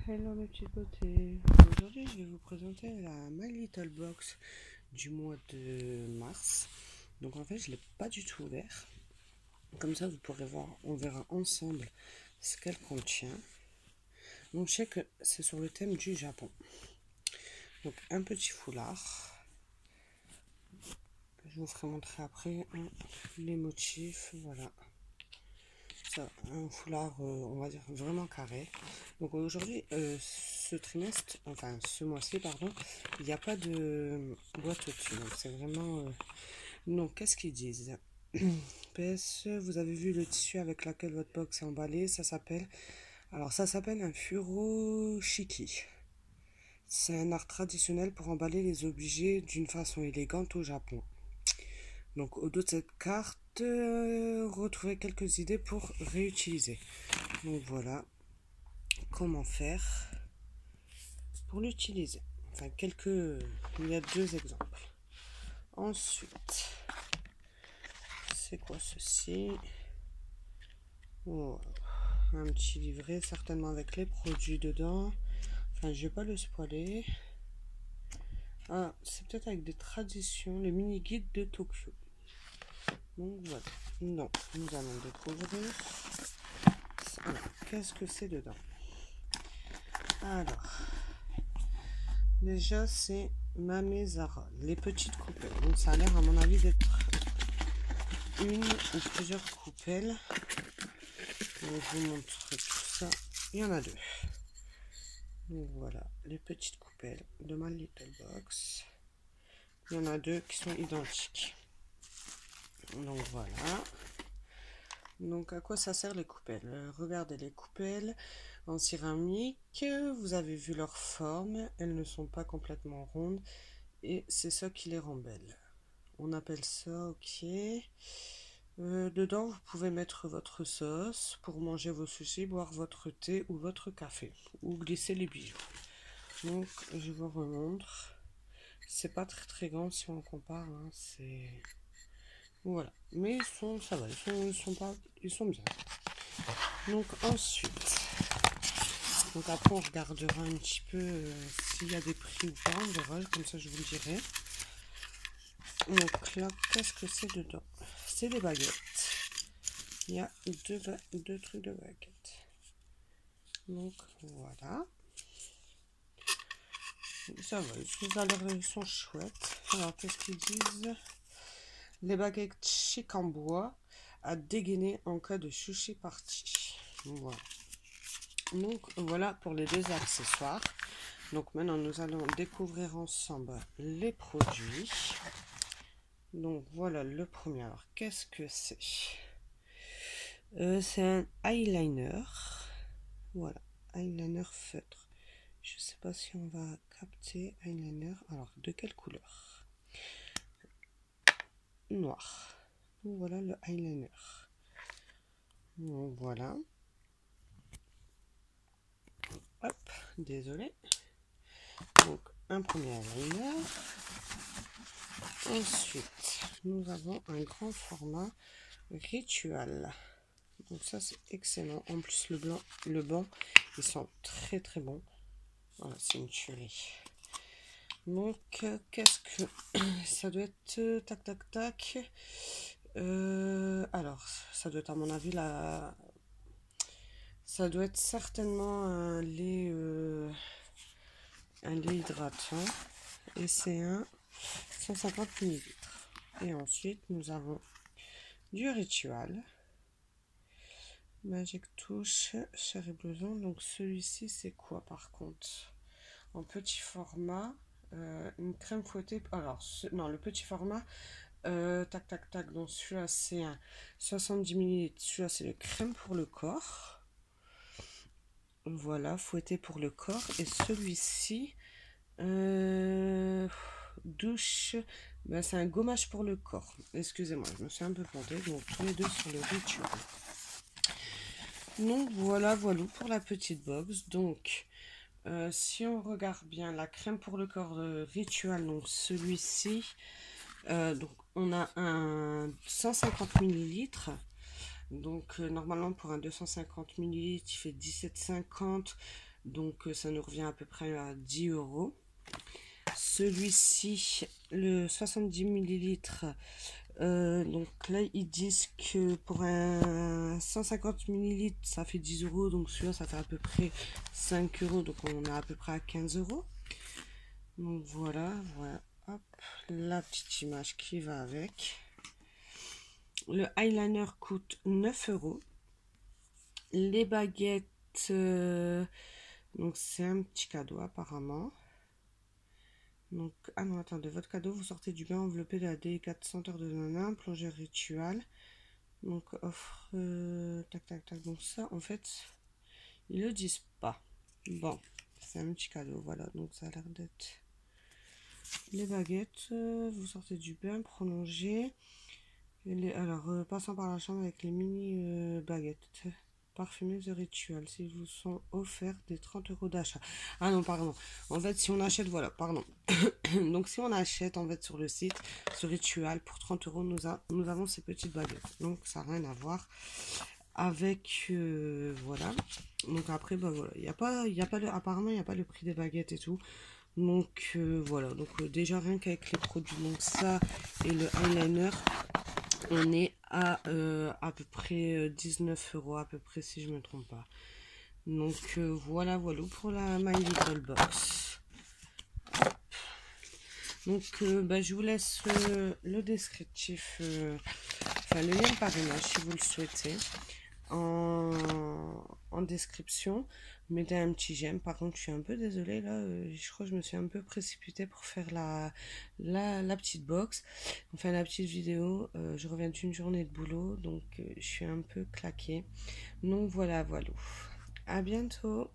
Hello mes petites beautés. Aujourd'hui je vais vous présenter la My Little Box du mois de mars. Donc en fait je ne l'ai pas du tout ouvert. Comme ça vous pourrez voir, on verra ensemble ce qu'elle contient. Donc je sais que c'est sur le thème du Japon. Donc un petit foulard. Je vous ferai montrer après les motifs. Voilà. Ça, un foulard, on va dire vraiment carré. Donc aujourd'hui, ce trimestre, enfin ce mois-ci, pardon, il n'y a pas de boîte au-dessus. Donc c'est vraiment. Donc qu'est-ce qu'ils disent? PS, vous avez vu le tissu avec lequel votre box est emballée, ça s'appelle. Alors ça s'appelle un furoshiki. C'est un art traditionnel pour emballer les objets d'une façon élégante au Japon. Donc au dos de cette carte, retrouvez quelques idées pour réutiliser. Donc voilà comment faire pour l'utiliser. Enfin il y a deux exemples. Ensuite, c'est quoi ceci? Oh, un petit livret certainement avec les produits dedans. Enfin je vais pas le spoiler. Ah, c'est peut-être avec des traditions, les mini guides de Tokyo. Donc voilà. Donc nous allons découvrir. Alors, qu'est-ce que c'est dedans? Alors, déjà c'est Mamezara, les petites coupelles. Donc ça a l'air à mon avis d'être une ou plusieurs coupelles. Donc, je vous montre tout ça. Il y en a deux. Donc voilà, les petites coupelles de My Little Box. Il y en a deux qui sont identiques. Donc voilà. Donc à quoi ça sert les coupelles? Regardez les coupelles en céramique. Vous avez vu leur forme. Elles ne sont pas complètement rondes. Et c'est ça qui les rend belles. On appelle ça, ok. Dedans, vous pouvez mettre votre sauce pour manger vos sushis, boire votre thé ou votre café. Ou glisser les bijoux. Donc, je vous remontre. C'est pas très grand si on compare. Hein, c'est... Voilà. Mais ça va. Ils sont bien. Donc, ensuite... Donc après, on regardera un petit peu s'il y a des prix ou pas. On verra. Comme ça, je vous le dirai. Donc là, qu'est-ce que c'est dedans? C'est des baguettes. Il y a deux trucs de baguettes. Donc voilà. Ça va, ils sont chouettes. Alors qu'est-ce qu'ils disent? Les baguettes chic en bois à dégainer en cas de sushi party. Voilà. Donc voilà pour les deux accessoires. Donc maintenant nous allons découvrir ensemble les produits. Donc voilà le premier. Alors qu'est-ce que c'est? C'est un eyeliner. Voilà, eyeliner feutre. Je sais pas si on va capter eyeliner. Alors, de quelle couleur? Noir. Donc, voilà le eyeliner. Donc, voilà. Hop, désolé. Donc, un premier eyeliner. Ensuite, nous avons un grand format Ritual. Donc ça, c'est excellent. En plus, le banc, ils sont très très bons. Voilà, c'est une tuerie. Donc, qu'est-ce que ça doit être? Tac, tac, tac. Alors, ça doit être à mon avis ça doit être certainement un lait hydratant. Et c'est un 150 ml. Et ensuite, nous avons du Ritual. Magic Touch, Cherry Blossom. Donc, celui-ci, c'est quoi par contre? En petit format. Une crème fouettée. Alors, non, le petit format. Tac, tac, tac. Donc, celui-là, c'est un 70 ml. Celui-là, c'est le crème pour le corps. Voilà, fouetté pour le corps. Et celui-ci, douche. Ben, c'est un gommage pour le corps. Excusez-moi, je me suis un peu plantée. Donc, tous les deux sur le Ritual. Donc, voilà pour la petite box. Donc, si on regarde bien la crème pour le corps Ritual, donc celui-ci, donc on a un 150 ml. Donc normalement pour un 250 ml, il fait 17,50. Donc ça nous revient à peu près à 10 €. Celui-ci, le 70 millilitres, donc là ils disent que pour un 150 millilitres ça fait 10 €, donc celui-là ça fait à peu près 5 €, donc on est à peu près à 15 €. Donc voilà, hop, la petite image qui va avec. Le eyeliner coûte 9 €. Les baguettes, donc c'est un petit cadeau apparemment. Donc, ah non, attendez, votre cadeau, vous sortez du bain enveloppé de la délicate senteur de nana, plongée rituelle. Donc, offre, tac, tac, tac. Donc ça, en fait, ils le disent pas. Bon, c'est un petit cadeau, voilà. Donc ça a l'air d'être les baguettes. Vous sortez du bain, prolongé. Alors, passant par la chambre avec les mini baguettes parfumées de rituel. S'ils vous sont offerts des 30 € d'achat. Ah non, pardon. En fait, si on achète, voilà, pardon. Donc, si on achète, en fait, sur le site, ce rituel, pour 30 €, nous avons ces petites baguettes. Donc, ça n'a rien à voir avec, voilà. Donc, après, bah voilà. Apparemment, il n'y a pas le prix des baguettes et tout. Donc, voilà. Donc, déjà, rien qu'avec les produits, donc ça et le eyeliner, on est à peu près 19 € à peu près, si je me trompe pas. Donc voilà pour la My Little Box. Donc bah, je vous laisse le descriptif, enfin le lien parrainage si vous le souhaitez en description. Mettez un petit j'aime. Par contre, je suis un peu désolée là, je crois que je me suis un peu précipitée pour faire la petite box, enfin la petite vidéo. Je reviens d'une journée de boulot, donc je suis un peu claquée. Donc voilà. À bientôt.